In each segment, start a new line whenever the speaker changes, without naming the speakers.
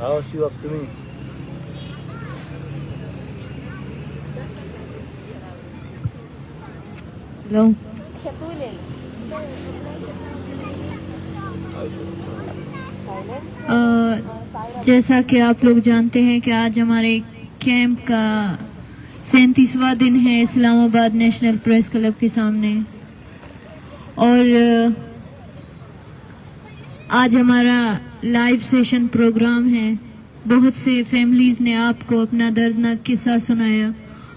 How she up to me?
Hello. जैसा कि आप लोग जानते हैं कि आज हमारे कैंप का 37वां दिन है इस्लामाबाद नेशनल प्रेस क्लब के सामने, और आज हमारा लाइव सेशन प्रोग्राम है। बहुत से फैमिलीज ने आपको अपना दर्दनाक किस्सा सुनाया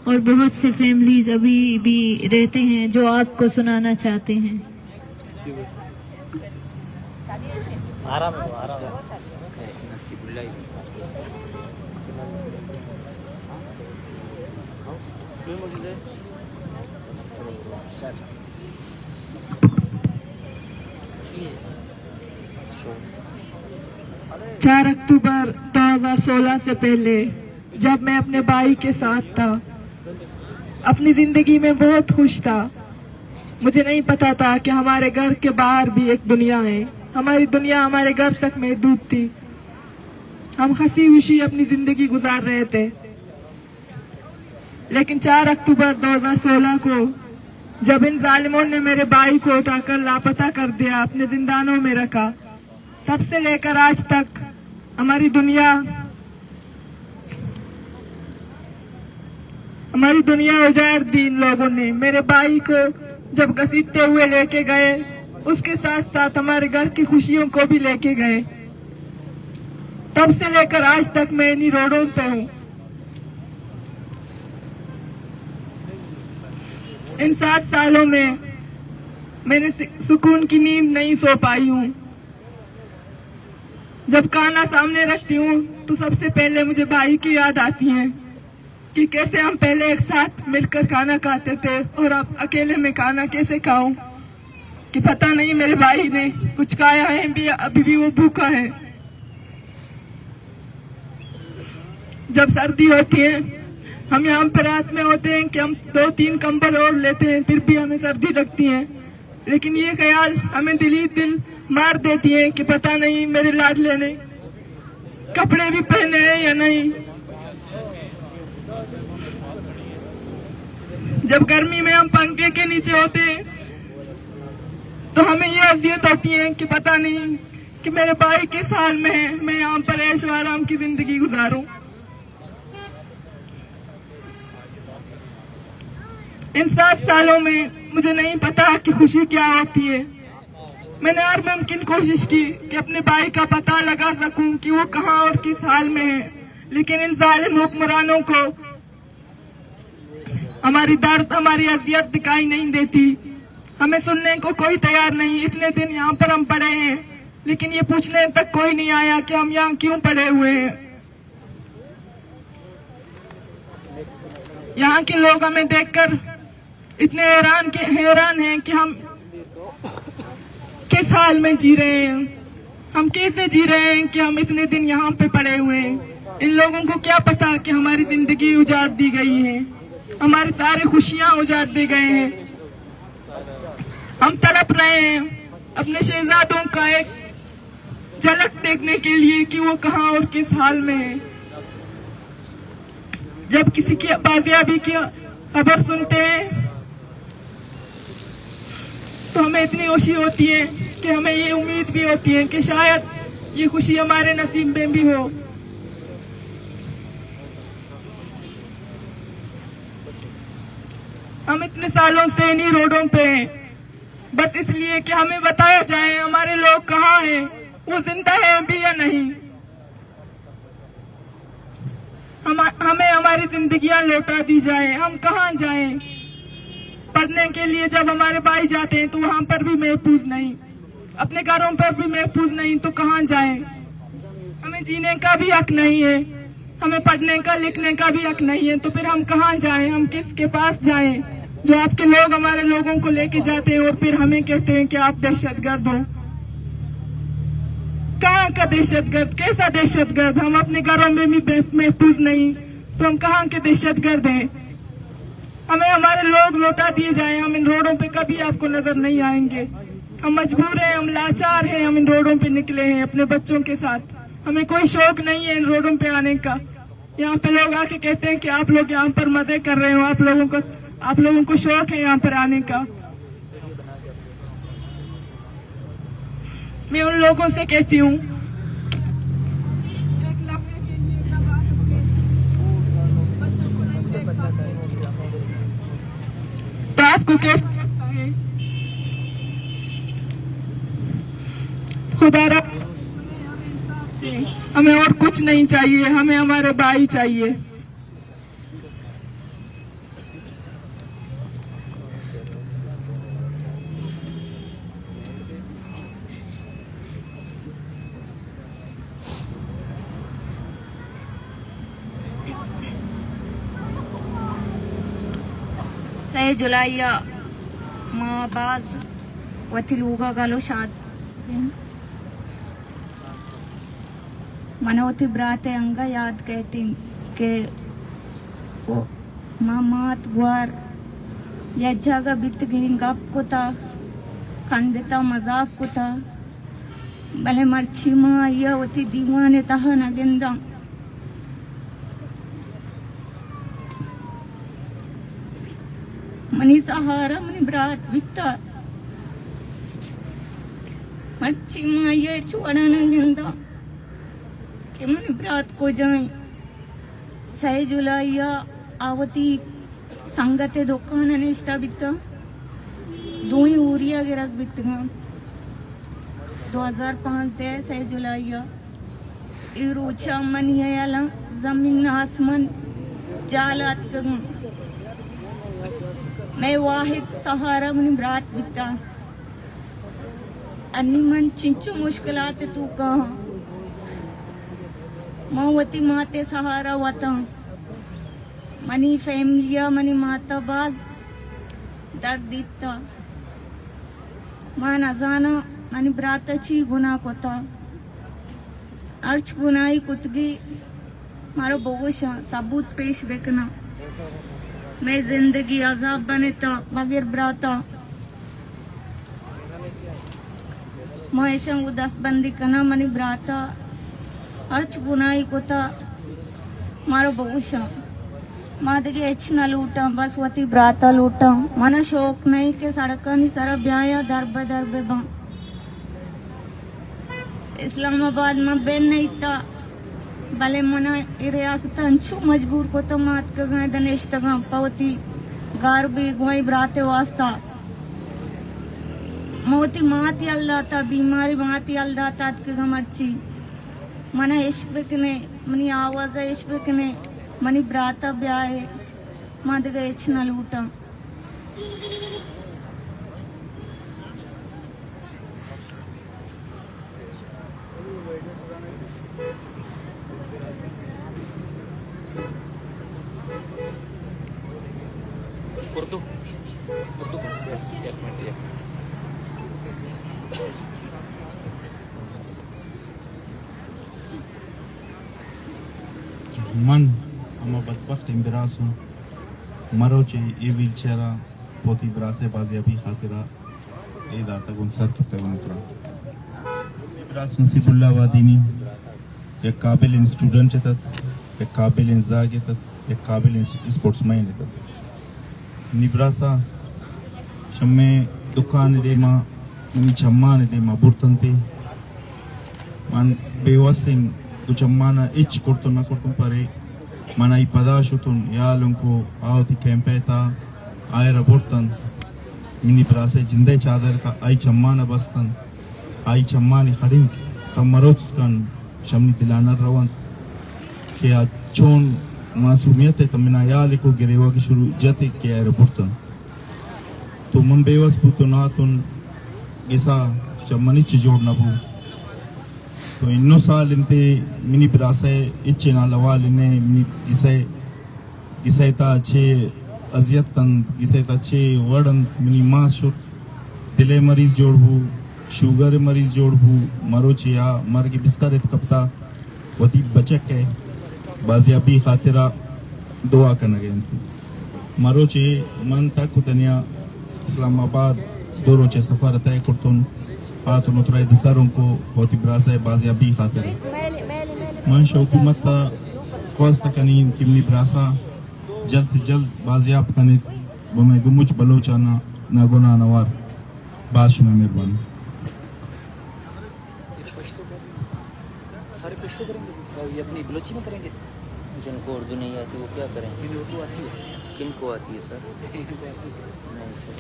और बहुत से फैमिलीज अभी भी रहते हैं जो आपको सुनाना चाहते हैं।
चार अक्टूबर 2016 से पहले जब मैं अपने भाई के साथ था, अपनी जिंदगी में बहुत खुश था। मुझे नहीं पता था कि हमारे घर के बाहर भी एक दुनिया है। हमारी दुनिया हमारे घर तक महदूद थी। हम हंसी खुशी अपनी जिंदगी गुजार रहे थे। लेकिन 4 अक्टूबर 2016 को जब इन जालिमों ने मेरे भाई को उठाकर लापता कर दिया, अपने जिंदानों में रखा, तब से लेकर आज तक हमारी दुनिया उजाड़ दी इन लोगों ने। मेरे भाई को जब घसीटते हुए लेके गए, उसके साथ साथ हमारे घर की खुशियों को भी लेके गए। तब से लेकर आज तक मैं इन्हीं रोडों पे हूँ। इन 7 सालों में मैंने सुकून की नींद नहीं सो पाई हूँ। जब खाना सामने रखती हूँ तो सबसे पहले मुझे भाई की याद आती है कि कैसे हम पहले एक साथ मिलकर खाना खाते थे और अब अकेले में खाना कैसे खाऊं, कि पता नहीं मेरे भाई ने कुछ खाया है भी, अभी भी वो भूखा है। जब सर्दी होती है, हम यहाँ पर रात में होते हैं कि हम 2-3 कंबल और लेते हैं, फिर भी हमें सर्दी लगती है। लेकिन ये ख्याल हमें दिल मार देती है कि पता नहीं मेरे लाडले ने कपड़े भी पहने हैं या नहीं। जब गर्मी में हम पंखे के नीचे होते हैं तो हमें ये अजियत होती है कि पता नहीं कि मेरे भाई किस हाल में है, मैं यहाँ पर ऐशो आराम की जिंदगी गुजारूं। इन 7 सालों में मुझे नहीं पता कि खुशी क्या होती है। मैंने हर मुमकिन कोशिश की कि अपने भाई का पता लगा सकूं कि वो कहाँ और किस हाल में है, लेकिन इन जालिम हुक्मरानों को हमारी दर्द, हमारी अजियत दिखाई नहीं देती। हमें सुनने को कोई तैयार नहीं। इतने दिन यहाँ पर हम पड़े हैं, लेकिन ये पूछने तक कोई नहीं आया कि हम यहाँ क्यों पड़े हुए हैं। यहाँ के लोग हमें देखकर इतने हैरान हैं कि हम किस हाल में जी रहे हैं, हम कैसे जी रहे हैं कि हम इतने दिन यहाँ पे पड़े हुए हैं। इन लोगों को क्या पता कि हमारी जिंदगी उजाड़ दी गई है, हमारी सारी खुशियां उजाड़ दी गए हैं। हम तड़प रहे हैं अपने शहजादों का एक झलक देखने के लिए कि वो कहाँ और किस हाल में है। जब किसी की बाजियाबी की खबर सुनते हैं तो हमें इतनी खुशी होती है कि हमें ये उम्मीद भी होती है कि शायद ये खुशी हमारे नसीब में भी हो। हम इतने सालों से इन्हीं रोडों पे हैं, बस इसलिए कि हमें बताया जाए हमारे लोग कहाँ हैं, वो जिंदा है भी या नहीं। हमें हमारी जिंदगियां लौटा दी जाए। हम कहाँ जाएं? पढ़ने के लिए जब हमारे भाई जाते हैं तो वहां पर भी महफूज नहीं, अपने घरों पर भी महफूज नहीं, तो कहाँ जाएं? हमें जीने का भी हक नहीं है, हमें पढ़ने का लिखने का भी हक नहीं है, तो फिर हम कहाँ जाएं? हम किसके पास जाएं? जो आपके लोग हमारे लोगों को लेके जाते हैं और फिर हमें कहते हैं कि आप दहशतगर्द हो। कहाँ का दहशतगर्द? कैसा दहशतगर्द? हम अपने घरों में भी महफूज नहीं, तो हम कहाँ के दहशतगर्द हैं? हमें हमारे लोग लौटा दिए जाएं। हम इन रोडों पे कभी आपको नजर नहीं आएंगे। हम मजबूर हैं, हम लाचार हैं, हम इन रोडों पे निकले हैं अपने बच्चों के साथ। हमें कोई शौक नहीं है इन रोडों पे आने का। यहाँ पे लोग आके कहते हैं कि आप लोग यहाँ पर मदद कर रहे हो, आप लोगों को शौक है यहाँ पर आने का। मैं उन लोगों से कहती हूँ तो आपको कैसा लगता है? खुदा हमें और कुछ नहीं चाहिए, हमें हमारे भाई चाहिए।
Saya Julaya mabaz watiluga galo shad मनोति ब्राते अंगा याद कहती के वो मामात गुआर या जगह बित गिन गप को था खंडिता मजाक को था भले मर्ची माँ या होती दीवाने तहा न गिंदा मनी सहारा मनी ब्रात बिता मर्ची माँ ये छोड़ा न गिंदा कि मन ब्रात को जाए सही जुलाइया आवती संगते दुकान निष्ठा बिता दो ही ऊरिया गिरक बिता 2005 दे सही जुलाइया इरोचा मनिया याला जमीन आसमान जालात करूं मैं वाहिद सहारा मन ब्रात बिता अन्नी मन चिंचो मुश्किलात तू कहाँ मावती माते सहारा वता मनी फैमिलिया मनी माता बाज दर्द दीता मां नजाना मनी ब्रातची गुना कोता अर्च गुनाई कुतगी मारो बोगोशा सबूत पेश बेकना मैं जिंदगी अजाब बनेता बगैर ब्राता मां ऐसा उदास बंदी कना मनी ब्राता अर्च गुनाई कोता मारो बहुशा मादगे एचना लूटा बस वती ब्राता लूटा मना शौक नहीं के सड़का नहीं सारा ब्याया दरबे दरबे बा इस्लामाबाद में बेन नहीं था भले मना रियासत अंचू मजबूर को तो मात का गए दनेश तगा पवती गार भी गोई ब्राते वास्ता मोती माती अल्लाह था बीमारी माती अल्लाह था के गमर्ची मना इश्बकने मनी आवाज इश्बकने मनी ब्राता ब्याए मादगा इच्छना लूटा
من اما بدبخت امبراسو مرو چه ای ویلچیرا پوتی براسه بازیابی خاطرہ ای داتا گن سر تو پیغن اترا امبراس نصیب اللہ وادینی ایک قابل ان سٹوڈنٹ چتت ایک قابل ان زاگی تت ایک قابل ان سپورٹس مین تت نبراسا شمع دکان دیما منی چمان دیما برتن تی من بیواسنگ تو چمانا اچ کرتو نہ کرتو پرے منائی پداشتون یالن کو آوتی کیمپیتا آئے ربورتن منی پراسے جندے چادر کا آئی چمانا بستن آئی چمانی خڑین تمروچ کن شمنی دلانا روان کیا چون معصومیت تمنا یال کو گریوا کی شروع جاتے کہ آئے ربورتن تو من بیوس پوتو ناتون گسا چمانی چی جوڑ نبو تو انو سال انتے منی پراسے اچھے نالوال انہیں منی گسے تا اچھے عذیتن گسے تا اچھے وڑن منی ماں شد دلے مریض جوڑ بھو شوگر مریض جوڑ بھو مرو چیا مرگی بستر اتکپتا وطی بچک ہے بازیابی خاطرہ دعا کرنا گئے انتو مرو چے من تک تنیا اسلام آباد دو روچے سفارت ہے کرتون آتو نترائی دساروں کو ہوتی براسہ بازیابی خاطر ہے منشا حکومت خواست کنین تیمنی براسا جلد سے جلد بازیاب کنید بمیں گمچ بلوچانا ناگونا نوار باش میں مہربانی.
سارے پشتو کریں گے اور یہ اپنی بلوچی میں کریں گے. جن کو اردو نہیں آتی وہ کیا کریں؟ اردو آتی ہے. کن کو آتی ہے سر؟ نہیں سر.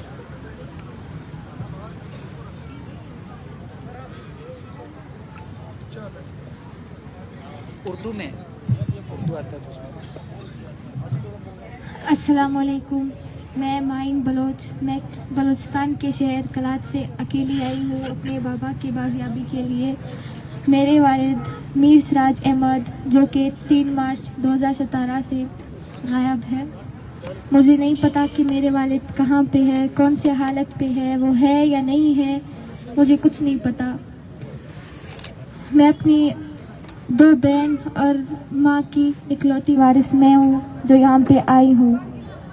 اردو میں اردو آتا ہے تو اس میں.
السلام علیکم. میں معین بلوچ. میں بلوچستان کے شہر کلات سے اکیلی آئی ہوں اپنے بابا کی بازیابی کے لیے. میرے والد میر سراج احمد جو کہ 3 مارچ 2017 سے غائب ہے. مجھے نہیں پتا کہ میرے والد کہاں پہ ہے, کون سے حالت پہ ہے, وہ ہے یا نہیں ہے, مجھے کچھ نہیں پتا. میں اپنی 2 بہن اور ماں کی اکلوتی وارث میں ہوں جو یہاں پہ آئی ہوں.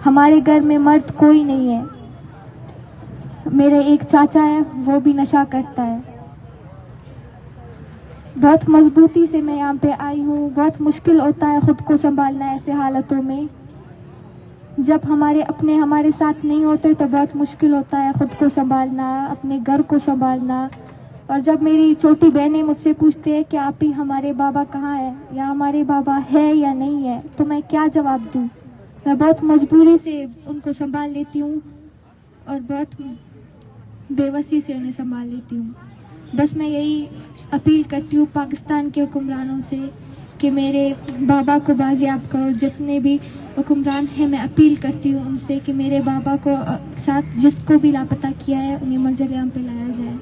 ہمارے گھر میں مرد کوئی نہیں ہے. میرے ایک چاچا ہے, وہ بھی نشہ کرتا ہے. بہت مضبوطی سے میں یہاں پہ آئی ہوں. بہت مشکل ہوتا ہے خود کو سنبھالنا ایسے حالتوں میں. جب ہمارے ساتھ نہیں ہوتے تو بہت مشکل ہوتا ہے خود کو سنبھالنا, اپنے گھر کو سنبھالنا. اور جب میری چھوٹی بہنیں مجھ سے پوچھتے ہیں کہ آپ ہی ہمارے بابا کہاں ہے یا ہمارے بابا ہے یا نہیں ہے, تو میں کیا جواب دوں. میں بہت مجبوری سے ان کو سنبھال لیتی ہوں اور بہت بے بسی سے انہیں سنبھال لیتی ہوں. بس میں یہی اپیل کرتی ہوں پاکستان کے حکمرانوں سے کہ میرے بابا کو بازیاب کرو. جتنے بھی حکمران ہیں میں اپیل کرتی ہوں ان سے کہ میرے بابا کو ساتھ جس کو بھی لاپتہ کیا ہے انہیں منظر عام پہ لایا جائے.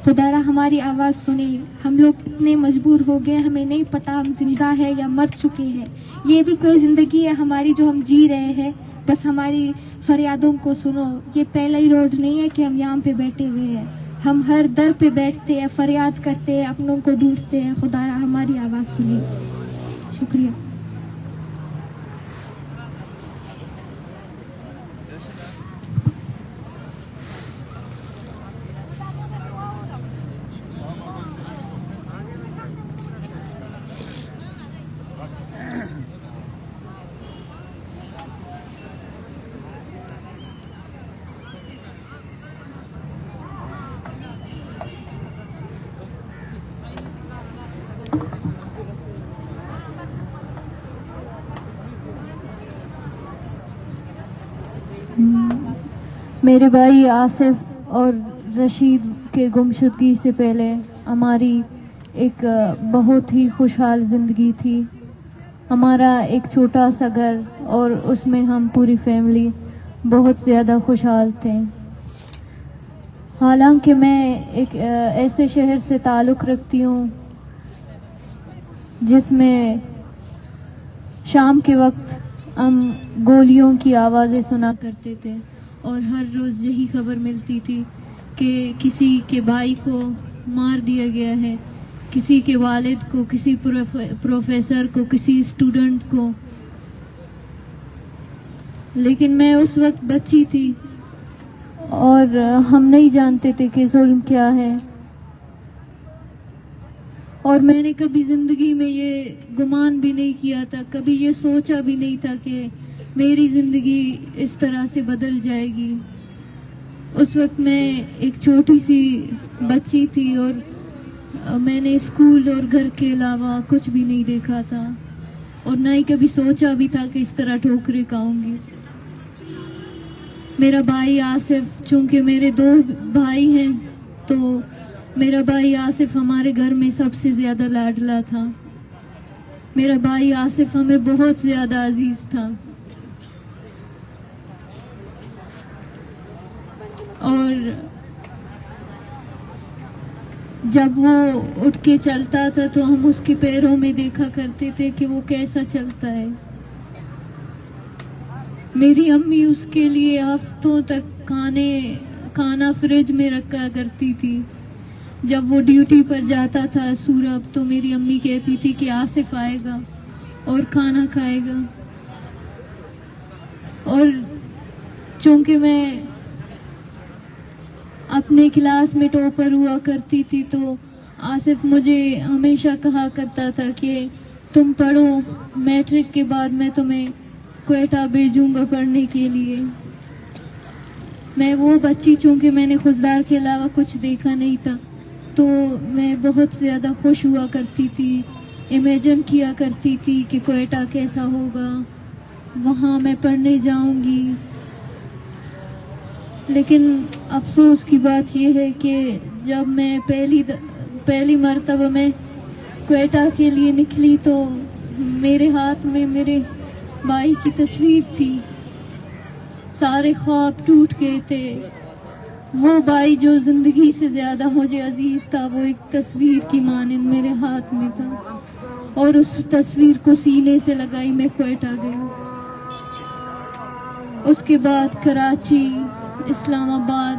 خدا را ہماری آواز سنیں. ہم لوگ اتنے مجبور ہو گئے, ہمیں نہیں پتا ہم زندہ ہے یا مر چکے ہیں. یہ بھی کوئی زندگی ہے ہماری جو ہم جی رہے ہیں. بس ہماری فریادوں کو سنو. یہ پہلا ہی روڈ نہیں ہے کہ ہم یہاں پہ بیٹھے ہوئے ہیں. ہم ہر در پہ بیٹھتے ہیں, فریاد کرتے ہیں, اپنوں کو ڈھونڈتے ہیں. خدا را ہماری آواز سنیں. شکریہ.
میرے بھائی آصف اور رشید کے گمشدگی سے پہلے ہماری ایک بہت ہی خوشحال زندگی تھی. ہمارا ایک چھوٹا سا گھر اور اس میں ہم پوری فیملی بہت زیادہ خوشحال تھے. حالانکہ میں ایک ایسے شہر سے تعلق رکھتی ہوں جس میں شام کے وقت ہم گولیوں کی آوازیں سنا کرتے تھے اور ہر روز یہی خبر ملتی تھی کہ کسی کے بھائی کو مار دیا گیا ہے, کسی کے والد کو, کسی پروفیسر کو, کسی اسٹوڈنٹ کو. لیکن میں اس وقت بچی تھی اور ہم نہیں جانتے تھے کہ ظلم کیا ہے. اور میں نے کبھی زندگی میں یہ گمان بھی نہیں کیا تھا, کبھی یہ سوچا بھی نہیں تھا کہ میری زندگی اس طرح سے بدل جائے گی. اس وقت میں ایک چھوٹی سی بچی تھی اور میں نے اسکول اور گھر کے علاوہ کچھ بھی نہیں دیکھا تھا اور نہ ہی کبھی سوچا بھی تھا کہ اس طرح ٹھوکریں کھاؤں گی. میرا بھائی آصف, چونکہ میرے 2 بھائی ہیں تو میرا بھائی آصف ہمارے گھر میں سب سے زیادہ لاڈلا تھا. میرا بھائی آصف ہمیں بہت زیادہ عزیز تھا. اور جب وہ اٹھ کے چلتا تھا تو ہم اس کے پیروں میں دیکھا کرتے تھے کہ وہ کیسا چلتا ہے. میری امی اس کے لیے ہفتوں تک کھانا فریج میں رکھا کرتی تھی. جب وہ ڈیوٹی پر جاتا تھا سورب تو میری امی کہتی تھی کہ آصف آئے گا اور کھانا کھائے گا. اور چونکہ میں اپنے کلاس میں ٹاپر ہوا کرتی تھی تو آصف مجھے ہمیشہ کہا کرتا تھا کہ तुम पढ़ो, मैट्रिक के बाद मैं तुम्हें क्वेटा भेजूंगा पढ़ने के लिए। मैं वो बच्ची, चूंकि मैंने खुशदार के अलावा कुछ देखा नहीं था, तो मैं बहुत ज़्यादा खुश हुआ करती थी, इमेजिन किया करती थी कि क्वेटा कैसा होगा, वहाँ मैं पढ़ने जाऊंगी। लेकिन अफसोस की बात यह है कि जब मैं पहली मर्तबा में क्वेटा के लिए निकली तो मेरे हाथ में मेरे भाई की तस्वीर थी। सारे ख्वाब टूट गए थे। वो भाई जो जिंदगी से ज्यादा मुझे अजीज था, वो एक तस्वीर की मानिंद मेरे हाथ में था, और उस तस्वीर को सीने से लगाई मैं क्वेटा गई। उसके बाद कराची, इस्लामाबाद,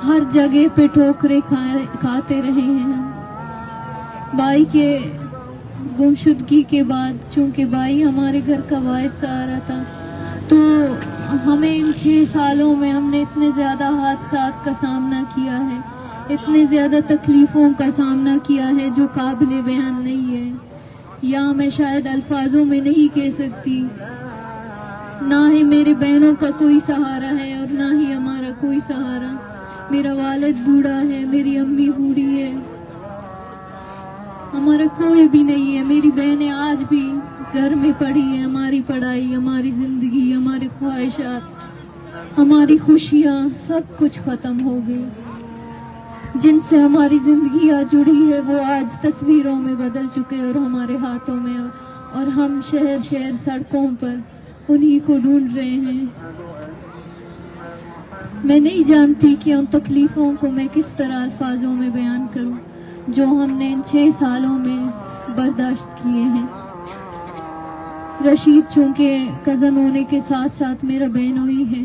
हर जगह पे ठोकरे खाते रहे हैं हम। भाई के गुमशुदगी के बाद, चूंकि भाई हमारे घर का वाहिद सहारा था, तो हमें इन 6 सालों में हमने इतने ज्यादा हादसात का सामना किया है, इतने ज्यादा तकलीफों का सामना किया है जो काबिल बयान नहीं है, या मैं शायद अल्फाजों में नहीं कह सकती। ना ही मेरी बहनों का कोई सहारा है और ना ही हमारा कोई सहारा। मेरा वालिद बूढ़ा है, मेरी अम्मी बूढ़ी है, हमारा कोई भी नहीं है। मेरी बहनें आज भी घर में पड़ी है। हमारी पढ़ाई, हमारी जिंदगी, हमारी ख्वाहिशात, हमारी खुशियाँ, सब कुछ खत्म हो गई। जिनसे हमारी जिंदगी आज जुड़ी है वो आज तस्वीरों में बदल चुके और हमारे हाथों में, और हम शहर शहर सड़कों पर उन्हीं को ढूंढ रहे हैं। मैं नहीं जानती कि उन तकलीफों को मैं किस तरह अल्फाजों में बयान करूं जो हमने इन 6 सालों में बर्दाश्त किए हैं। रशीद चूंकि कजन होने के साथ साथ मेरा बहनोई है,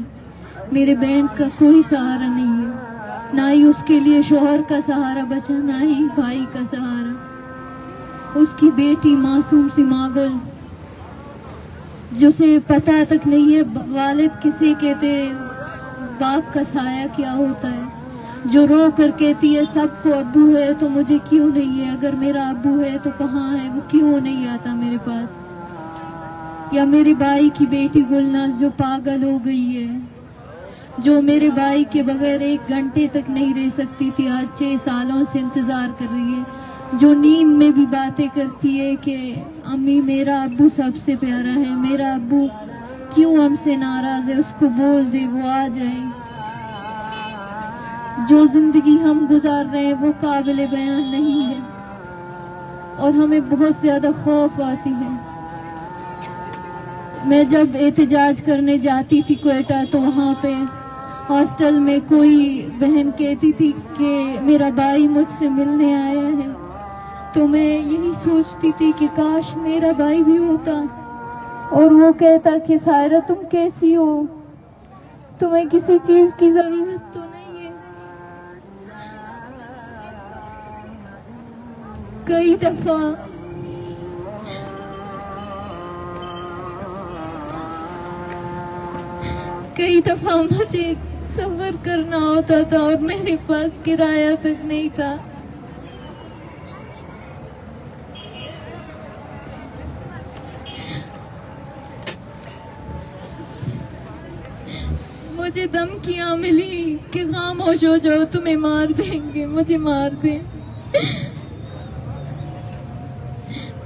मेरे बहन का कोई सहारा नहीं है, ना ही उसके लिए शोहर का सहारा बचा, ना ही भाई का सहारा। उसकी बेटी मासूम सी मागल, जिसे पता तक नहीं है वालिद किसे कहते, बाप का साया क्या होता है, जो रो कर कहती है सबको अब्बू है तो मुझे क्यों नहीं है, अगर मेरा अब्बू है तो कहाँ है, वो क्यों नहीं आता मेरे पास। या मेरे भाई की बेटी गुलनाज जो पागल हो गई है, जो मेरे भाई के बगैर 1 घंटे तक नहीं रह सकती थी, आज 6 सालों से इंतजार कर रही है, जो नींद में भी बातें करती है कि अम्मी मेरा अब्बू सबसे प्यारा है, मेरा अब्बू क्यों हमसे नाराज है, उसको बोल दे वो आ जाए। जो जिंदगी हम गुजार रहे हैं वो काबिल बयान नहीं है और हमें बहुत ज्यादा खौफ आती है। मैं जब एहतजाज करने जाती थी क्वेटा, तो वहाँ पे हॉस्टल में कोई बहन कहती थी कि मेरा भाई मुझसे मिलने आया है, तो मैं यही सोचती थी कि काश मेरा भाई भी होता और वो कहता कि सायरा तुम कैसी हो, तुम्हें किसी चीज की जरूरत तो नहीं है। कई दफा मुझे सफर करना होता था और मेरे पास किराया तक नहीं था। मुझे धमकियां मिली कि खामोश हो जाओ, तुम्हें मार देंगे, मुझे मार दे,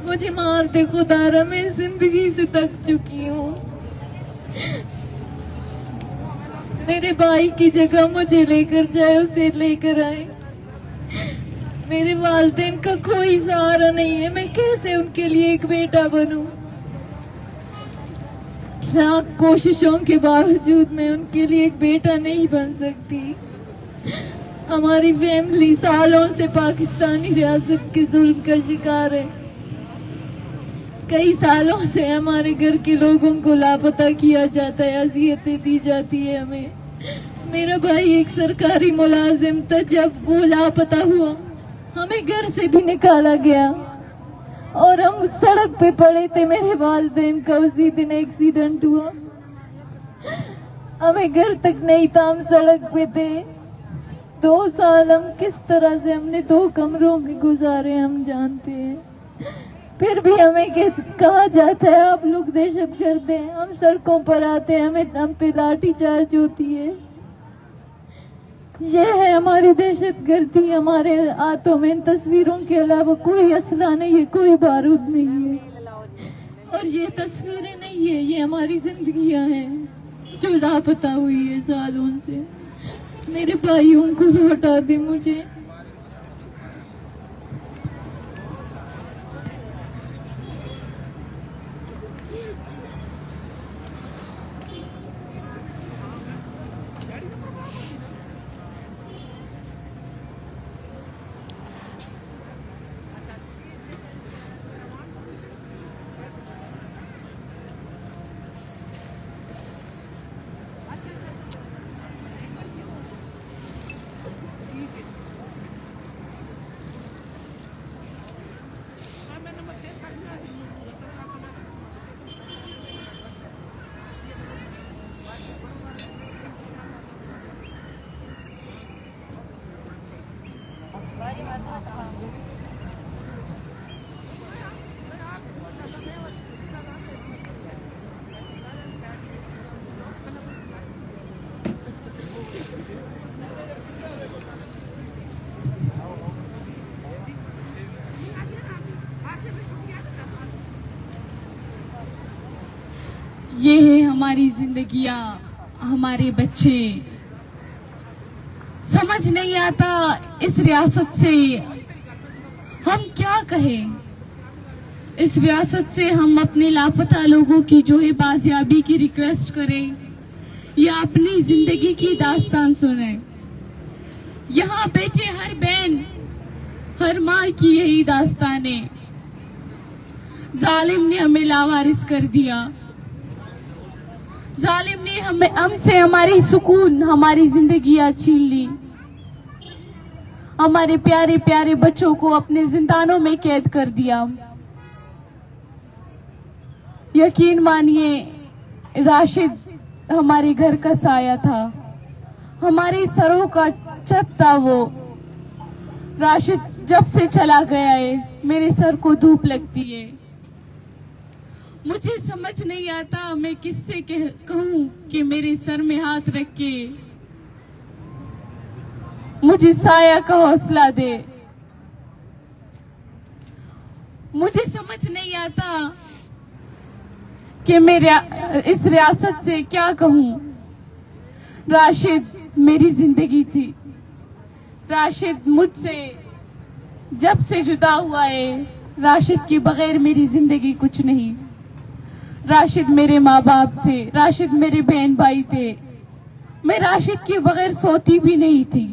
मुझे मार दे खुदारा, मैं जिंदगी से थक चुकी हूँ। मेरे भाई की जगह मुझे लेकर जाए, उसे लेकर आए। मेरे वालिदैन का कोई सहारा नहीं है, मैं कैसे उनके लिए एक बेटा बनूं। लाख कोशिशों के बावजूद मैं उनके लिए एक बेटा नहीं बन सकती। हमारी फैमिली सालों से पाकिस्तानी रियासत के जुल्म का शिकार है। कई सालों से हमारे घर के लोगों को लापता किया जाता है, अजियतें दी जाती है हमें। मेरा भाई एक सरकारी मुलाजिम था, जब वो लापता हुआ हमें घर से भी निकाला गया और हम सड़क पे पड़े थे। मेरे वालिदैन का उसी दिन एक्सीडेंट हुआ, हमें घर तक नहीं था, हम सड़क पे थे। 2 साल हम किस तरह से हमने 2 कमरों में गुजारे हम जानते हैं। پھر بھی ہمیں کہا جاتا ہے آپ لوگ دہشت گرد ہیں. ہم سڑکوں پر آتے ہیں, ہم پہ لاٹھی چارج ہوتی ہے. یہ ہے ہماری دہشت گردی. ہمارے ہاتھوں میں ان تصویروں کے علاوہ کوئی اسلحہ نہیں ہے, کوئی بارود نہیں ہے. اور یہ تصویریں نہیں ہے, یہ ہماری زندگیاں ہیں جو لاپتہ ہوئی ہے سالوں سے. میرے بھائیوں کو لوٹا دے مجھے. یہ ہے ہماری زندگیاں, ہمارے بچے. سمجھ نہیں آتا اس ریاست سے ہم کیا کہیں. اس ریاست سے ہم اپنے لاپتہ لوگوں کی جو ہے بازیابی کی ریکویسٹ کریں یا اپنی زندگی کی داستان سنیں. یہاں بیٹھے ہر بہن, ہر ماں کی یہی داستانیں. ظالم نے ہمیں لاوارث کر دیا. ظالم نے ہم سے ہماری سکون, ہماری زندگیاں چھین لی. ہمارے پیارے پیارے بچوں کو اپنے زندانوں میں قید کر دیا. یقین مانیے راشد ہمارے گھر کا سایہ تھا, ہمارے سروں کا چھت تھا وہ. راشد جب سے چلا گیا ہے میرے سر کو دھوپ لگتی ہے. مجھے سمجھ نہیں آتا میں کس سے کہوں کہ میرے سر میں ہاتھ رکھ کے مجھے سایہ کا حوصلہ دے. مجھے سمجھ نہیں آتا کہ میں اس ریاست سے کیا کہوں. راشد میری زندگی تھی. راشد مجھ سے جب سے جدا ہوا ہے, راشد کے بغیر میری زندگی کچھ نہیں. راشد میرے ماں باپ تھے, راشد میرے بہن بھائی تھے. میں راشد کے بغیر سوتی بھی نہیں تھی,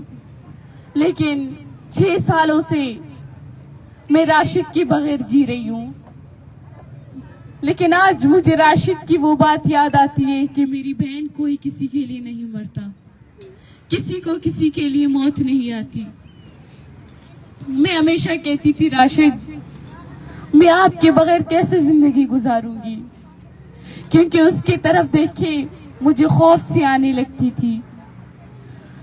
لیکن 6 سالوں سے میں راشد کے بغیر جی رہی ہوں. لیکن آج مجھے راشد کی وہ بات یاد آتی ہے کہ میری بہن کوئی کسی کے لیے نہیں مرتا, کسی کو کسی کے لیے موت نہیں آتی. میں ہمیشہ کہتی تھی راشد میں آپ کے بغیر کیسے زندگی گزاروں گی, کیونکہ اس کی طرف دیکھے مجھے خوف سی آنے لگتی تھی.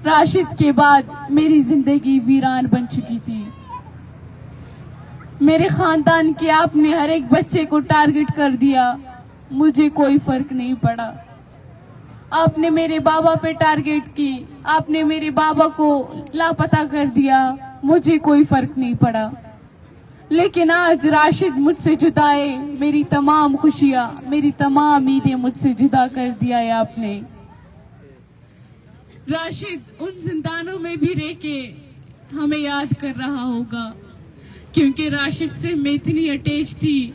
راشد کے بعد میری زندگی ویران بن چکی تھی. میرے خاندان کے آپ نے ہر ایک بچے کو ٹارگٹ کر دیا, مجھے کوئی فرق نہیں پڑا. آپ نے میرے بابا پہ ٹارگٹ کی, آپ نے میرے بابا کو لاپتہ کر دیا, مجھے کوئی فرق نہیں پڑا. لیکن آج راشد مجھ سے جدا ہے, میری تمام خوشیاں, میری تمام عیدیں مجھ سے جدا کر دیا ہے آپ نے. راشد ان زندانوں میں بھی رہ کے ہمیں یاد کر رہا ہوگا, کیونکہ راشد سے میں اتنی اٹیچ تھی.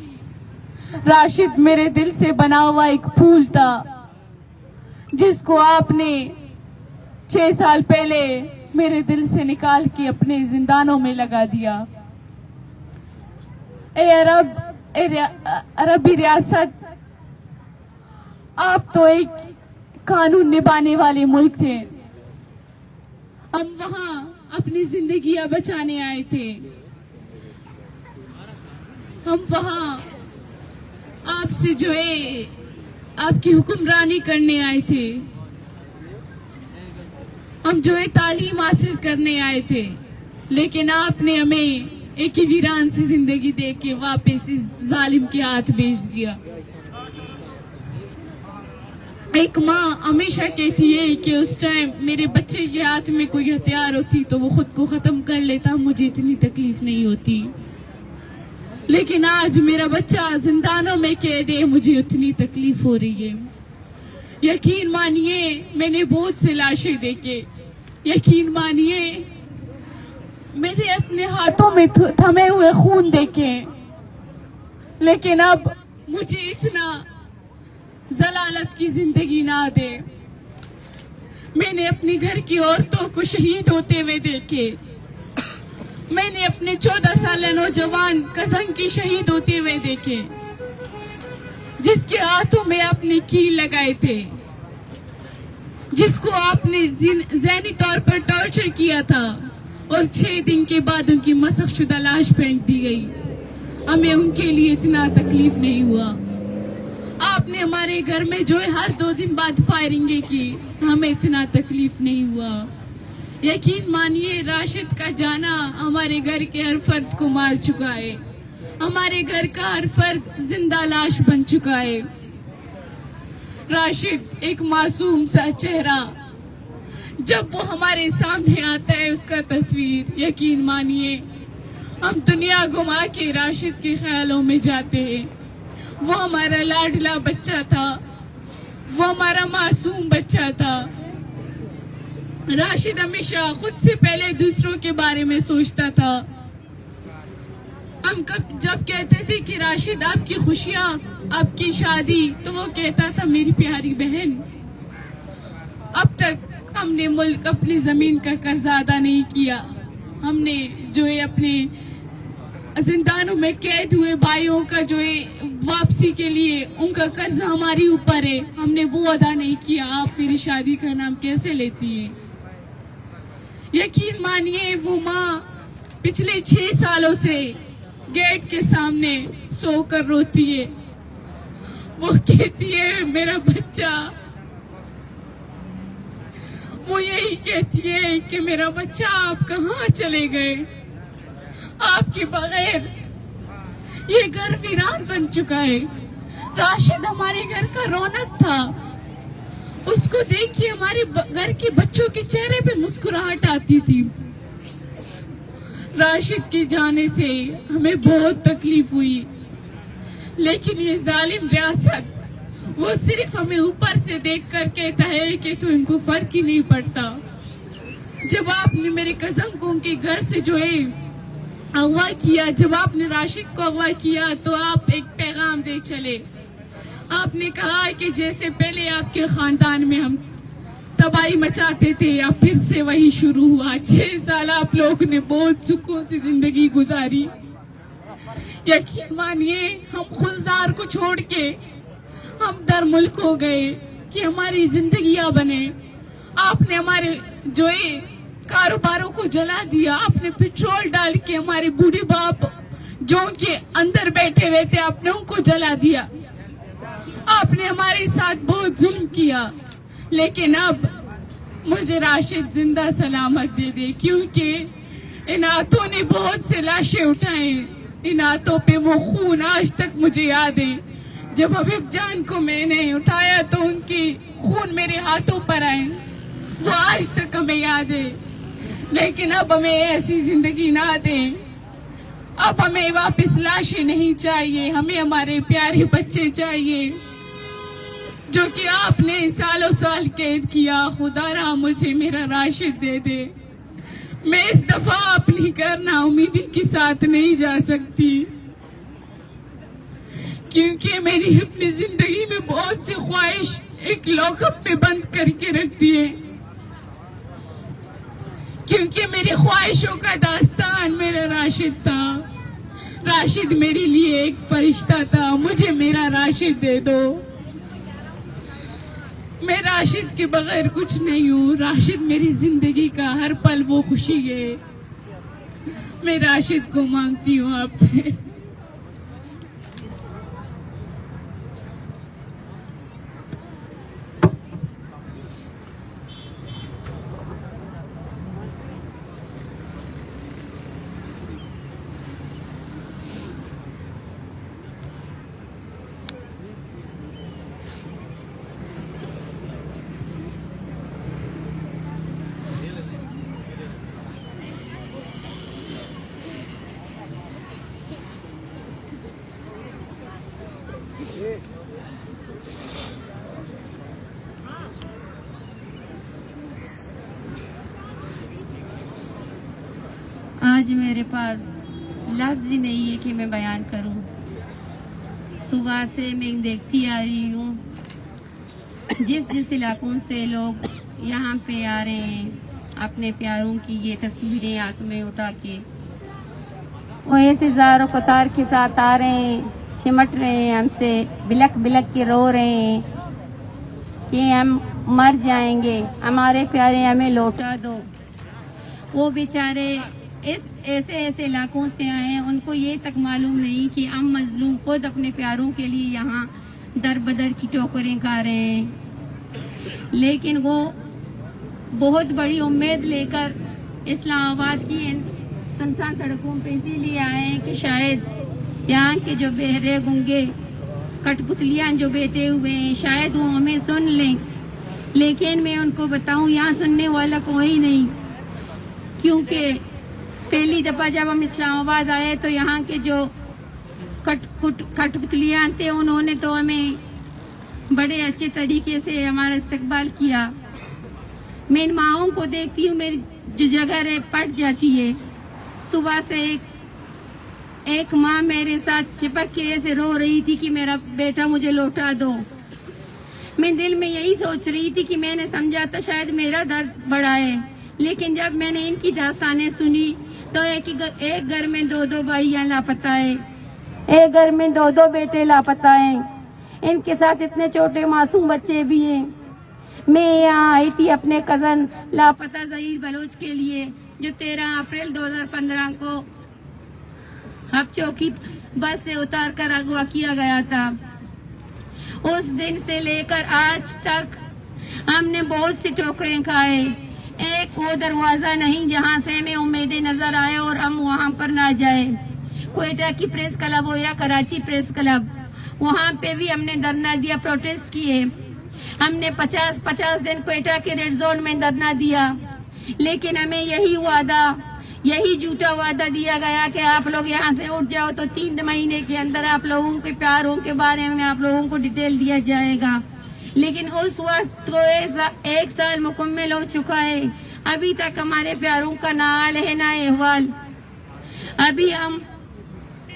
راشد میرے دل سے بنا ہوا ایک پھول تھا, جس کو آپ نے 6 سال پہلے میرے دل سے نکال کے اپنے زندانوں میں لگا دیا. اے عربی ریاست, آپ تو ایک قانون نبھانے والے ملک تھے. ہم وہاں اپنی زندگیاں بچانے آئے تھے. ہم وہاں آپ سے جو ہے آپ کی حکمرانی کرنے آئے تھے. ہم جو ہے تعلیم حاصل کرنے آئے تھے, لیکن آپ نے ہمیں
एक ही वीरान सी जिंदगी दे के वापस इस जालिम के हाथ भेज दिया। एक माँ हमेशा कहती है कि उस टाइम मेरे बच्चे के हाथ में कोई हथियार होती तो वो खुद को खत्म कर लेता, मुझे इतनी तकलीफ नहीं होती। लेकिन आज मेरा बच्चा जिंदानों में कैद है, मुझे उतनी तकलीफ हो रही है। यकीन मानिए मैंने बहुत से लाशें देखे, यकीन मानिए मैंने अपने हाथों में थमे हुए खून देखे, लेकिन अब मुझे इतना जलालत की जिंदगी ना दे। मैंने अपने घर की औरतों को शहीद होते हुए देखे, मैंने अपने 14 साल नौजवान कजन की शहीद होते हुए देखे, जिसके हाथों में आपने कील लगाए थे, जिसको आपने ज़हनी तौर पर टॉर्चर किया था और 6 दिन के बाद उनकी मसख शुदा लाश फेंक दी गई। हमें उनके लिए इतना तकलीफ नहीं हुआ। आपने हमारे घर में जो है हर 2 दिन बाद फायरिंगें की, हमें इतना तकलीफ नहीं हुआ। यकीन मानिए राशिद का जाना हमारे घर के हर फर्द को मार चुका है, हमारे घर का हर फर्द जिंदा लाश बन चुका है। राशिद एक मासूम सा चेहरा, जब वो हमारे सामने आता है उसका तस्वीर, यकीन मानिए हम दुनिया घुमा के राशिद के ख्यालों में जाते हैं। वो हमारा लाडला बच्चा था, वो हमारा मासूम बच्चा था। राशिद हमेशा खुद से पहले दूसरों के बारे में सोचता था। हम जब कहते थे कि राशिद आपकी खुशियां, आपकी शादी, तो वो कहता था मेरी प्यारी बहन। अब तक हमने मुल्क अपनी जमीन का कर्जा अदा नहीं किया, हमने जो है अपने जिंदानों में कैद हुए भाइयों का जो है वापसी के लिए उनका कर्जा हमारी ऊपर है, हमने वो अदा नहीं किया। आप मेरी शादी का नाम कैसे लेती हैं? यकीन मानिए वो माँ पिछले 6 सालों से गेट के सामने सोकर रोती है। वो कहती है मेरा बच्चा, वो यही कहती है कि मेरा बच्चा आप कहाँ चले गए, आपके बगैर ये घर वीरान बन चुका है। राशिद हमारे घर का रौनक था, उसको देख के हमारे घर के बच्चों के चेहरे पे मुस्कुराहट आती थी। राशिद के जाने से हमें बहुत तकलीफ हुई, लेकिन ये जालिम रियासत वो सिर्फ हमें ऊपर से देख कर कहता है कि तो इनको फर्क ही नहीं पड़ता। जब आपने मेरे कजन को उनके घर से जो है अगवा किया, जब आपने राशिद को अगवा किया, तो आप एक पैगाम दे चले। आपने कहा कि जैसे पहले आपके खानदान में हम तबाही मचाते थे, अब फिर से वही शुरू हुआ। 6 साल आप लोग ने बहुत सुकून से जिंदगी गुजारी। यकीन मानिए हम खुददार को छोड़ के हम दर मुल्क हो गए कि हमारी जिंदगियां बने। आपने हमारे जो है कारोबारों को जला दिया, आपने पेट्रोल डाल के हमारे बूढ़े बाप जो के अंदर बैठे हुए थे आपने उनको जला दिया। आपने हमारे साथ बहुत जुल्म किया, लेकिन अब मुझे राशिद जिंदा सलामत दे दे, क्योंकि इन हाथों ने बहुत से लाशें उठाए, इन हाथों पे वो खून आज तक मुझे याद है। जब हबीब जान को मैंने उठाया तो उनकी खून मेरे हाथों पर आए, वो आज तक हमें याद है। लेकिन अब हमें ऐसी जिंदगी ना दें, अब हमें वापस लाशें नहीं चाहिए, हमें हमारे प्यारे बच्चे चाहिए जो कि आपने सालों साल कैद किया। खुदारा मुझे मेरा राशिद दे दे। मैं इस दफा अपनी करना उम्मीदी के साथ नहीं जा सकती, क्योंकि मेरी अपनी जिंदगी में बहुत सी ख्वाहिश एक लॉकअप में बंद करके रखती है, क्योंकि मेरी ख्वाहिशों का दास्तान मेरा राशिद था। राशिद मेरे लिए एक फरिश्ता था, मुझे मेरा राशिद दे दो। मैं राशिद के बगैर कुछ नहीं हूँ। राशिद मेरी जिंदगी का हर पल वो खुशी है। मैं राशिद को मांगती हूँ आपसे।
आज मेरे पास लफ्ज़ ही नहीं है कि मैं बयान करूं। सुबह से मैं देखती आ रही हूं जिस इलाकों से लोग यहाँ पे आ रहे हैं, अपने प्यारों की ये तस्वीरें आंख में उठा के
वो ऐसे ज़ारो कतार के साथ आ रहे हैं, चिमट रहे हैं हमसे, बिलक बिलक के रो रहे हैं कि हम मर जाएंगे, हमारे प्यारे हमें लौटा दो।
वो बेचारे ऐसे ऐसे इलाकों से आए हैं, उनको ये तक मालूम नहीं कि हम मजलूम खुद अपने प्यारों के लिए यहाँ दर बदर की ठोकरें खा रहे हैं। लेकिन वो बहुत बड़ी उम्मीद लेकर इस्लामाबाद की इन सुनसान सड़कों पे इसीलिए आए हैं कि शायद यहाँ के जो बहरे गूंगे कठपुतलियां जो बैठे हुए हैं शायद वो हमें सुन लें। लेकिन मैं उनको बताऊं यहाँ सुनने वाला कोई नहीं, क्योंकि पहली दफा जब हम इस्लामाबाद आए तो यहाँ के जो कठपुतलियां थे उन्होंने तो हमें बड़े अच्छे तरीके से हमारा इस्तकबाल किया। मैं इन माओं को देखती हूँ, मेरी जो जगह है पट जाती है। सुबह से एक माँ मेरे साथ चिपक के ऐसे रो रही थी कि मेरा बेटा मुझे लौटा दो। मैं दिल में यही सोच रही थी कि मैंने समझा था शायद मेरा दर्द बड़ा है, लेकिन जब मैंने इनकी दास्तानें सुनी तो एक घर में दो भाइयां लापता है, एक घर में दो बेटे लापता हैं, इनके साथ इतने छोटे मासूम बच्चे भी हैं। मैं यहाँ आई थी अपने कजन लापता ज़हीर बलोच के लिए, जो 13 अप्रैल 2015 को हब चौकी बस से उतार कर अगवा किया गया था। उस दिन से लेकर आज तक हमने बहुत सी ठोकरें खाए। एक वो दरवाजा नहीं जहाँ से हमें उम्मीदें नजर आए और हम वहाँ पर ना जाए। क्वेटा की प्रेस क्लब हो या कराची प्रेस क्लब, वहाँ पे भी हमने धरना दिया, प्रोटेस्ट किए। हमने 50 दिन क्वेटा के रेड जोन में धरना दिया, लेकिन हमें यही झूठा वादा दिया गया कि आप लोग यहाँ से उठ जाओ तो 3 महीने के अंदर आप लोगों के प्यारों के बारे में आप लोगों को डिटेल दिया जाएगा। लेकिन उस वक्त तो 1 साल मुकम्मल हो चुका है, अभी तक हमारे प्यारों का ना हाल है ना अहवाल। अभी हम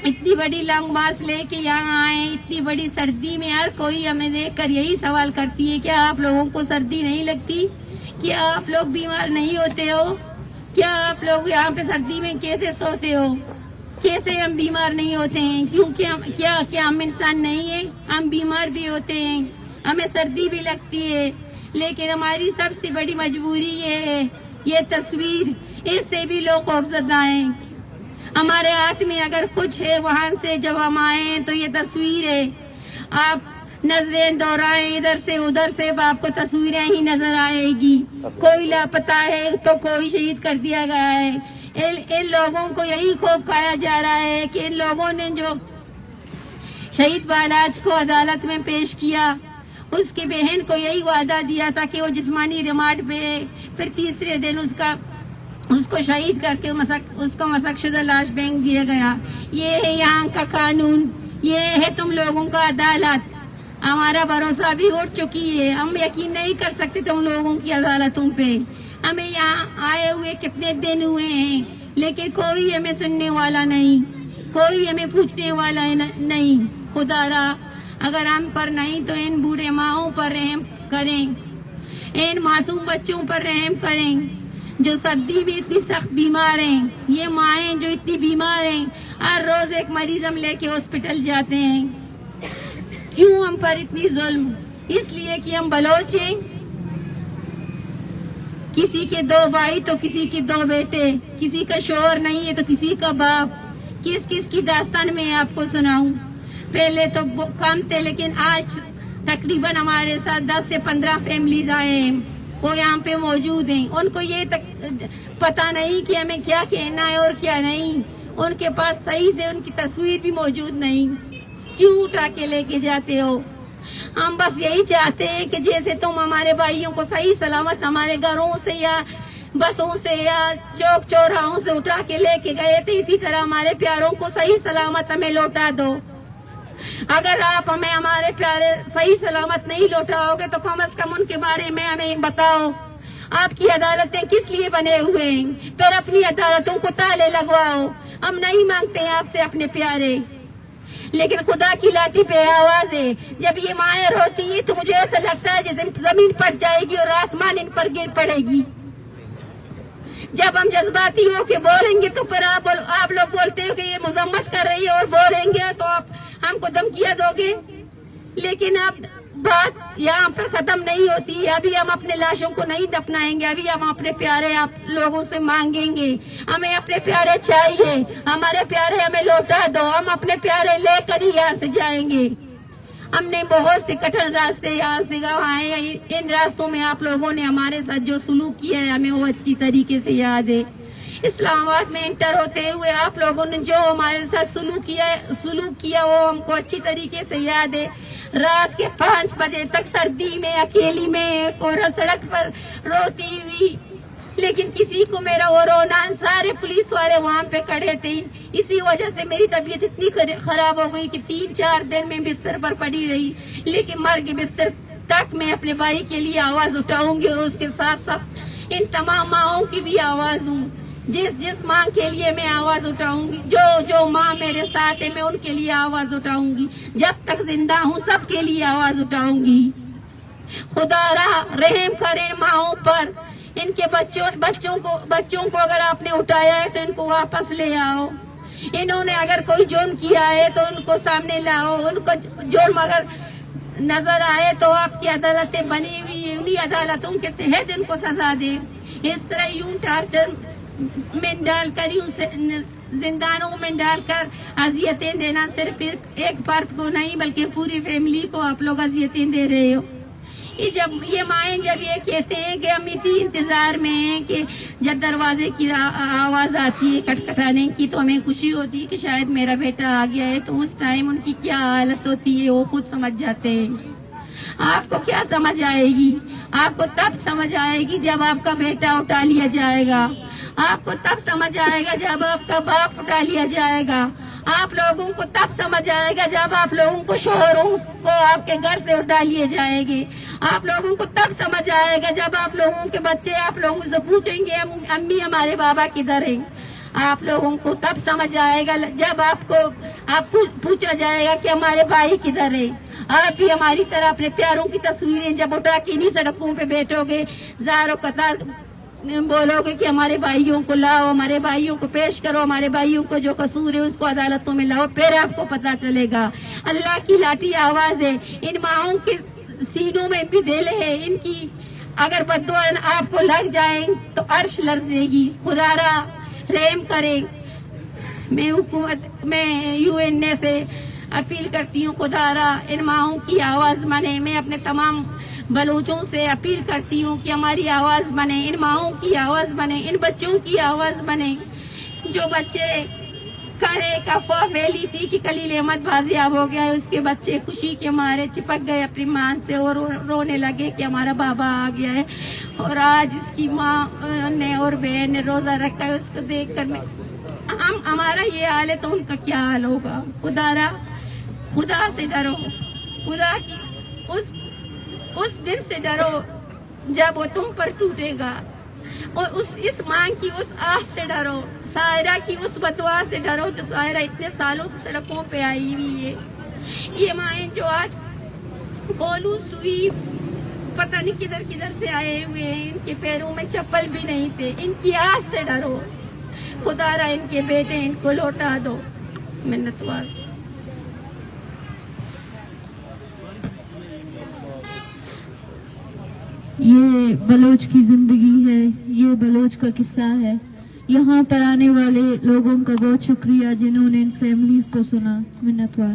इतनी बड़ी लॉन्ग मार्च लेके यहाँ आए, इतनी बड़ी सर्दी में हर कोई हमें देखकर यही सवाल करती है, क्या आप लोगों को सर्दी नहीं लगती? क्या आप लोग बीमार नहीं होते हो? क्या आप लोग यहाँ पे सर्दी में कैसे सोते हो? कैसे हम बीमार नहीं होते हैं? क्योंकि हम इंसान नहीं है? हम बीमार भी होते हैं, हमें सर्दी भी लगती है। लेकिन हमारी सबसे बड़ी मजबूरी ये है, ये तस्वीर, इससे भी लोग खौफजदा हैं। हमारे हाथ में अगर कुछ है वहाँ से जब हम आए हैं तो ये तस्वीर है। आप नजरें दौड़ाएं इधर से उधर से, आपको तस्वीरें ही नजर आएगी। कोई लापता है तो कोई शहीद कर दिया गया है। इन लोगों को यही खौफ खाया जा रहा है कि इन लोगों ने जो शहीद बालाज को अदालत में पेश किया, उसकी बहन को यही वादा दिया था कि वो जिस्मानी रिमांड पे, फिर तीसरे दिन उसको शहीद करके उसको मशक़शुदा लाश फेंक दिया गया। ये है यहाँ का कानून, ये है तुम लोगों का अदालत। हमारा भरोसा भी उठ चुकी है, हम यकीन नहीं कर सकते तुम लोगों की अदालतों पे। हमें यहाँ आए हुए कितने दिन हुए हैं, लेकिन कोई हमें सुनने वाला नहीं, कोई हमें पूछने वाला नहीं। खुदारा अगर हम पर नहीं तो इन बूढ़े माओं पर रहम करें, इन मासूम बच्चों पर रहम करें जो सर्दी में इतनी सख्त बीमार हैं। ये माएँ जो इतनी बीमार हैं, हर रोज एक मरीज हम लेके हॉस्पिटल जाते हैं। क्यों हम पर इतनी जुल्म? इसलिए कि हम बलोच हैं। किसी के 2 भाई तो किसी के 2 बेटे, किसी का शोहर नहीं है तो किसी का बाप। किस किस की दास्तान में आपको सुनाऊं? पहले तो कम थे, लेकिन आज तकरीबन हमारे साथ 10 से 15 फैमिलीज आए हैं, वो यहाँ पे मौजूद हैं। उनको ये तक पता नहीं कि हमें क्या कहना है और क्या नहीं। उनके पास सही से उनकी तस्वीर भी मौजूद नहीं। क्यों उठा के लेके जाते हो? हम बस यही चाहते हैं कि जैसे तुम हमारे भाइयों को सही सलामत हमारे घरों से या बसों से या चौक चौराहों से उठा के लेके गए थे, इसी तरह हमारे प्यारों को सही सलामत हमें लौटा दो। अगर आप हमें हमारे प्यारे सही सलामत नहीं लौटाओगे तो कम से कम उनके बारे में हमें बताओ। آپ کی عدالتیں کس لیے بنے ہوئے ہیں؟ پھر اپنی عدالتوں کو تالے لگواؤ. ہم نہیں مانگتے ہیں آپ سے اپنے پیارے، لیکن خدا کی لاٹھی پہ آواز ہے. جب یہ مائیں روتی ہے تو مجھے ایسا لگتا ہے جیسے زمین پھٹ جائے گی اور آسمان ان پر گر پڑے گی. جب ہم جذباتی ہو کے بولیں گے تو پھر آپ لوگ بولتے ہو کہ یہ مذمت کر رہی ہے، اور بولیں گے تو آپ ہم کو دھمکیاں دو گے. لیکن اب بات یہاں پر ختم نہیں ہوتی. ابھی ہم اپنے لاشوں کو نہیں دفنائیں گے. ابھی ہم اپنے پیارے آپ لوگوں سے مانگیں گے. ہمیں اپنے پیارے چاہیے، ہمارے پیارے ہمیں لوٹا دو. ہم اپنے پیارے لے کر ہی یہاں سے جائیں گے. ہم نے بہت سے کٹھن راستے یہاں سے گوائے. ان راستوں میں آپ لوگوں نے ہمارے ساتھ جو سلوک کیا ہے ہمیں وہ اچھی طریقے سے یاد ہے. اسلام آباد میں انٹر ہوتے ہوئے آپ لوگوں نے جو ہمارے ساتھ سلوک کیا وہ ہم کو اچھی طریقے سے یاد ہے. رات کے 5 بجے تک سردی میں اکیلی میں ایک عورت سڑک پر روتی ہوئی، لیکن کسی کو میرا وہ رونا، سارے پولیس والے وہاں پہ کھڑے تھے. اسی وجہ سے میری طبیعت اتنی خراب ہو گئی کہ 3-4 دن میں بستر پر پڑی رہی. لیکن مر کے بستر تک میں اپنے بھائی کے لیے آواز اٹھاؤں گی، اور اس کے ساتھ ساتھ ان تمام ماؤں کی بھی آواز ہوں. جس ماں کے لیے میں آواز اٹھاؤں گی، جو ماں میرے ساتھ ہے میں ان کے لیے آواز اٹھاؤں گی. جب تک زندہ ہوں سب کے لیے آواز اٹھاؤں گی. خدا رحم کرے ماؤں پر. ان کے بچوں کو اگر آپ نے اٹھایا ہے تو ان کو واپس لے آؤ. انہوں نے اگر کوئی جرم کیا ہے تو ان کو سامنے لاؤ. ان کو جرم اگر نظر آئے تو آپ کی عدالتیں بنی ہوئی ہیں، انہی عدالتوں کے تحت ان کو سزا دیں. اس طرح یوں ٹارچر میں ڈال کر زندانوں میں ڈال کر اذیتیں دینا صرف ایک فرد کو نہیں بلکہ پوری فیملی کو آپ لوگ اذیتیں دے رہے ہو. یہ مائیں جب یہ کہتے ہیں کہ ہم اسی انتظار میں ہیں کہ جب دروازے کی آواز آتی ہے کھٹکھٹانے کی تو ہمیں خوشی ہوتی ہے کہ شاید میرا بیٹا آ گیا ہے، تو اس ٹائم ان کی کیا حالت ہوتی ہے وہ خود سمجھ جاتے ہیں. آپ کو کیا سمجھ آئے گی؟ آپ کو تب سمجھ آئے گی جب آپ کا بیٹا اٹھا لیا جائے گا. آپ کو تب سمجھ آئے گا جب آپ کا باپ اٹھا لیا جائے گا. آپ لوگوں کو تب سمجھ آئے گا جب آپ لوگوں کو شوہروں کو آپ کے گھر سے اٹھا لیے جائیں گے. آپ لوگوں کو تب سمجھ آئے گا جب آپ لوگوں کے بچے آپ لوگوں سے پوچھیں گے امی ہمارے بابا کدھر ہیں. آپ لوگوں کو تب سمجھ آئے گا جب آپ پوچھا جائے گا کہ ہمارے بھائی کدھر ہے. آپ بھی ہماری طرح اپنے پیاروں کی تصویریں جب اٹھا کے انہی سڑکوں پہ بیٹھو گے، زار و قطار بولو گے کہ ہمارے بھائیوں کو لاؤ، ہمارے بھائیوں کو پیش کرو، ہمارے بھائیوں کو جو قصور ہے اس کو عدالتوں میں لاؤ، پھر آپ کو پتا چلے گا. اللہ کی لاٹھی آواز ہے. ان ماؤں کے سینوں میں بھی دلے ہے. ان کی اگر بددعا آپ کو لگ جائیں تو عرش لرزے گی. خدا را رحم کرے. میں UN سے اپیل کرتی ہوں خدا را ان ماؤں کی آواز بنے. میں اپنے تمام بلوچوں سے اپیل کرتی ہوں کہ ہماری آواز بنے، ان ماؤں کی آواز بنے، ان بچوں کی آواز بنے. جو بچے کرے افواہ پھیلی تھی کہ خلیل احمد بازیاب ہو گیا ہے، اس کے بچے خوشی کے مارے چپک گئے اپنی ماں سے اور رونے لگے کہ ہمارا بابا آ گیا ہے. اور آج اس کی ماں نے اور بہن نے روزہ رکھا ہے. اس کو دیکھ کر ہمارا یہ حال ہے تو ان کا کیا حال ہوگا. خدا سے ڈرو. خدا کی اس دن سے ڈرو جب وہ تم پر ٹوٹے گا. اور اس ماں کی اس آس سے ڈرو. سائرہ کی اس بدعا سے ڈرو جو سائرہ اتنے سالوں سے سڑکوں پہ آئی ہوئی ہے. یہ مائیں جو آج گولو سوئی پتہ نہیں کدھر سے آئے ہوئے ہیں، ان کے پیروں میں چپل بھی نہیں تھے. ان کی آس سے ڈرو. خدا را ان کے بیٹے ان کو لوٹا دو. منتوار.
یہ بلوچ کی زندگی ہے، یہ بلوچ کا قصہ ہے. یہاں پر آنے والے لوگوں کا بہت شکریہ جنہوں نے ان فیملیز کو سنا. منتوار.